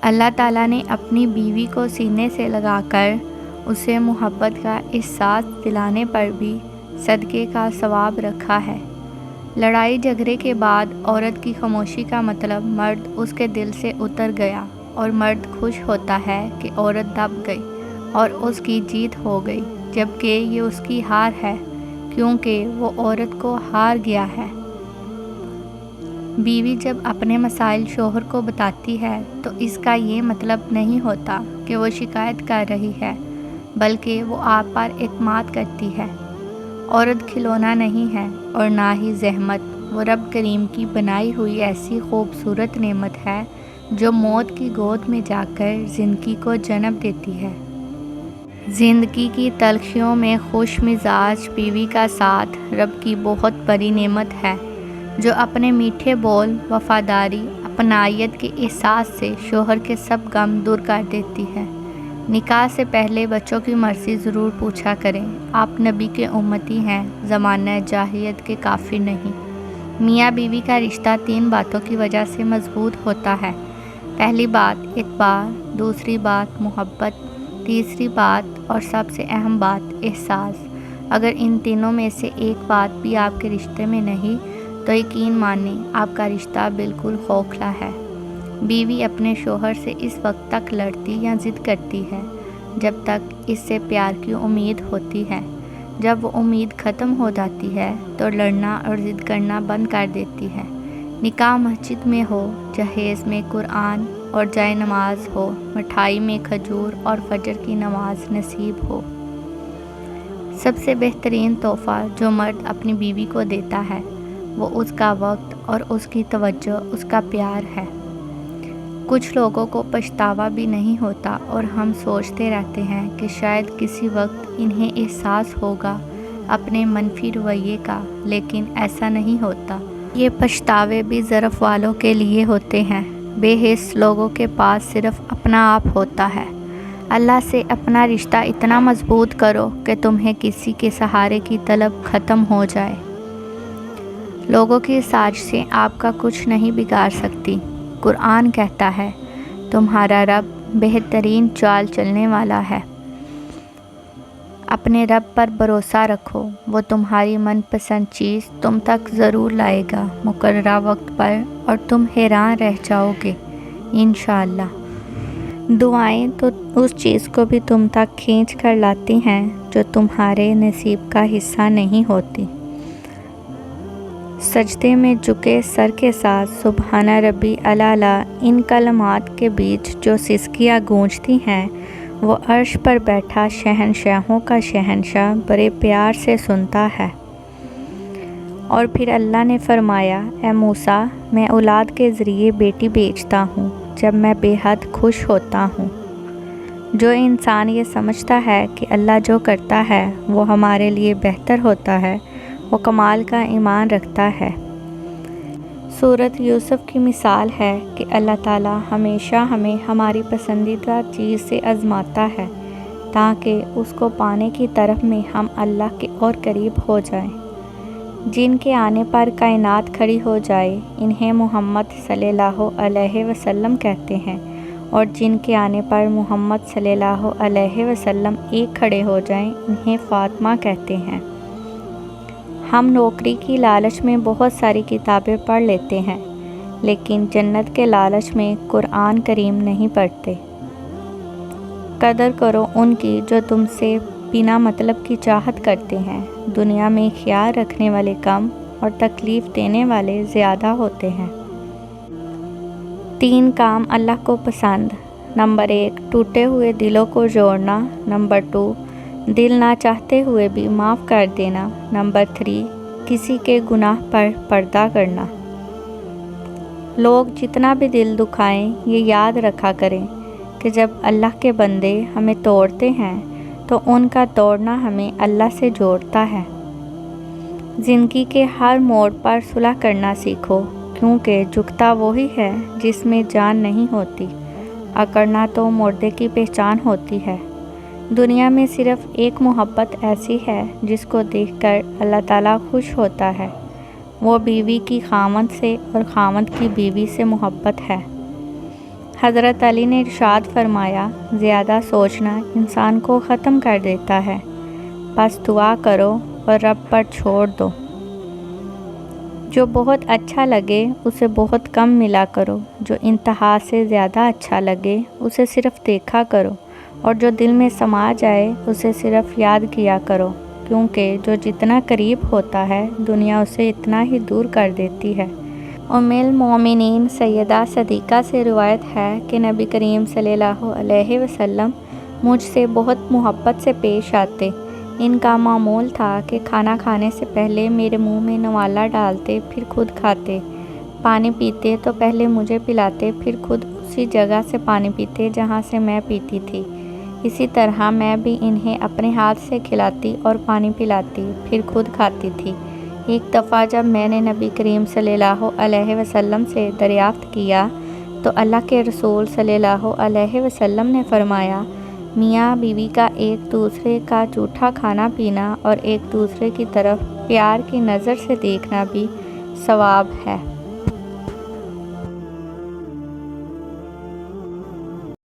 اللہ تعالیٰ نے اپنی بیوی کو سینے سے لگا کر اسے محبت کا احساس دلانے پر بھی صدقے کا ثواب رکھا ہے۔ لڑائی جھگڑے کے بعد عورت کی خاموشی کا مطلب مرد اس کے دل سے اتر گیا، اور مرد خوش ہوتا ہے کہ عورت دب گئی اور اس کی جیت ہو گئی، جبکہ یہ اس کی ہار ہے کیونکہ وہ عورت کو ہار گیا ہے۔ بیوی جب اپنے مسائل شوہر کو بتاتی ہے تو اس کا یہ مطلب نہیں ہوتا کہ وہ شکایت کر رہی ہے، بلکہ وہ آپ پر اعتماد کرتی ہے۔ عورت کھلونا نہیں ہے اور نہ ہی زحمت، وہ رب کریم کی بنائی ہوئی ایسی خوبصورت نعمت ہے جو موت کی گود میں جا کر زندگی کو جنم دیتی ہے۔ زندگی کی تلخیوں میں خوش مزاج بیوی کا ساتھ رب کی بہت بڑی نعمت ہے، جو اپنے میٹھے بول، وفاداری، اپنائیت کے احساس سے شوہر کے سب غم دور کر دیتی ہے۔ نکاح سے پہلے بچوں کی مرضی ضرور پوچھا کریں، آپ نبی کے امتی ہیں، زمانہ جاہلیت کے کافر نہیں۔ میاں بیوی کا رشتہ 3 باتوں کی وجہ سے مضبوط ہوتا ہے۔ پہلی بات اعتبار، دوسری بات محبت، تیسری بات اور سب سے اہم بات احساس۔ اگر ان تینوں میں سے ایک بات بھی آپ کے رشتے میں نہیں تو یقین مانیں آپ کا رشتہ بالکل کھوکھلا ہے۔ بیوی اپنے شوہر سے اس وقت تک لڑتی یا ضد کرتی ہے جب تک اس سے پیار کی امید ہوتی ہے۔ جب وہ امید ختم ہو جاتی ہے تو لڑنا اور ضد کرنا بند کر دیتی ہے۔ نکاح مسجد میں ہو، جہیز میں قرآن اور جائے نماز ہو، مٹھائی میں کھجور اور فجر کی نماز نصیب ہو۔ سب سے بہترین تحفہ جو مرد اپنی بیوی کو دیتا ہے وہ اس کا وقت اور اس کی توجہ، اس کا پیار ہے۔ کچھ لوگوں کو پچھتاوا بھی نہیں ہوتا اور ہم سوچتے رہتے ہیں کہ شاید کسی وقت انہیں احساس ہوگا اپنے منفی رویے کا، لیکن ایسا نہیں ہوتا۔ یہ پچھتاوے بھی ظرف والوں کے لیے ہوتے ہیں۔ بے حس لوگوں کے پاس صرف اپنا آپ ہوتا ہے۔ اللہ سے اپنا رشتہ اتنا مضبوط کرو کہ تمہیں کسی کے سہارے کی طلب ختم ہو جائے۔ لوگوں کی سازشیں آپ کا کچھ نہیں بگاڑ سکتی۔ قرآن کہتا ہے، تمہارا رب بہترین چال چلنے والا ہے۔ اپنے رب پر بھروسہ رکھو، وہ تمہاری من پسند چیز تم تک ضرور لائے گا مقررہ وقت پر، اور تم حیران رہ جاؤ گے انشاءاللہ۔ دعائیں تو اس چیز کو بھی تم تک کھینچ کر لاتی ہیں جو تمہارے نصیب کا حصہ نہیں ہوتی۔ سجدے میں جھکے سر کے ساتھ سبحان ربی الاعلیٰ، ان کلمات کے بیچ جو سسکیاں گونجتی ہیں وہ عرش پر بیٹھا شہنشاہوں کا شہنشاہ بڑے پیار سے سنتا ہے۔ اور پھر اللہ نے فرمایا، اے موسیٰ، میں اولاد کے ذریعے بیٹی بھیجتا ہوں جب میں بے حد خوش ہوتا ہوں۔ جو انسان یہ سمجھتا ہے کہ اللہ جو کرتا ہے وہ ہمارے لیے بہتر ہوتا ہے، وہ کمال کا ایمان رکھتا ہے۔ سورۃ یوسف کی مثال ہے کہ اللہ تعالیٰ ہمیشہ ہمیں ہماری پسندیدہ چیز سے آزماتا ہے تاکہ اس کو پانے کی طرف میں ہم اللہ کے اور قریب ہو جائیں۔ جن کے آنے پر کائنات کھڑی ہو جائے انہیں محمد صلی اللہ علیہ وسلم کہتے ہیں، اور جن کے آنے پر محمد صلی اللہ علیہ وسلم ایک کھڑے ہو جائیں انہیں فاطمہ کہتے ہیں۔ ہم نوکری کی لالچ میں بہت ساری کتابیں پڑھ لیتے ہیں، لیکن جنت کے لالچ میں قرآن کریم نہیں پڑھتے۔ قدر کرو ان کی جو تم سے بنا مطلب کی چاہت کرتے ہیں۔ دنیا میں خیال رکھنے والے کم اور تکلیف دینے والے زیادہ ہوتے ہیں۔ 3 کام اللہ کو پسند۔ نمبر 1، ٹوٹے ہوئے دلوں کو جوڑنا۔ نمبر 2، دل نہ چاہتے ہوئے بھی معاف کر دینا۔ نمبر 3، کسی کے گناہ پر پردہ کرنا۔ لوگ جتنا بھی دل دکھائیں یہ یاد رکھا کریں کہ جب اللہ کے بندے ہمیں توڑتے ہیں تو ان کا توڑنا ہمیں اللہ سے جوڑتا ہے۔ زندگی کے ہر موڑ پر صلح کرنا سیکھو، کیونکہ جھکتا وہی ہے جس میں جان نہیں ہوتی، اکڑنا تو مردے کی پہچان ہوتی ہے۔ دنیا میں صرف ایک محبت ایسی ہے جس کو دیکھ کر اللہ تعالیٰ خوش ہوتا ہے، وہ بیوی کی خاوند سے اور خاوند کی بیوی سے محبت ہے۔ حضرت علی نے ارشاد فرمایا، زیادہ سوچنا انسان کو ختم کر دیتا ہے، بس دعا کرو اور رب پر چھوڑ دو۔ جو بہت اچھا لگے اسے بہت کم ملا کرو، جو انتہا سے زیادہ اچھا لگے اسے صرف دیکھا کرو، اور جو دل میں سما جائے اسے صرف یاد کیا کرو، کیونکہ جو جتنا قریب ہوتا ہے دنیا اسے اتنا ہی دور کر دیتی ہے۔ ام المومنین سیدہ صدیقہ سے روایت ہے کہ نبی کریم صلی اللہ علیہ وسلم مجھ سے بہت محبت سے پیش آتے۔ ان کا معمول تھا کہ کھانا کھانے سے پہلے میرے منہ میں نوالا ڈالتے، پھر خود کھاتے۔ پانی پیتے تو پہلے مجھے پلاتے، پھر خود اسی جگہ سے پانی پیتے جہاں سے میں پیتی تھی۔ اسی طرح میں بھی انہیں اپنے ہاتھ سے کھلاتی اور پانی پلاتی، پھر خود کھاتی تھی۔ ایک دفعہ جب میں نے نبی کریم صلی اللہ علیہ وسلم سے دریافت کیا تو اللہ کے رسول صلی اللہ علیہ وسلم نے فرمایا، میاں بیوی کا ایک دوسرے کا جھوٹا کھانا پینا اور ایک دوسرے کی طرف پیار کی نظر سے دیکھنا بھی ثواب ہے۔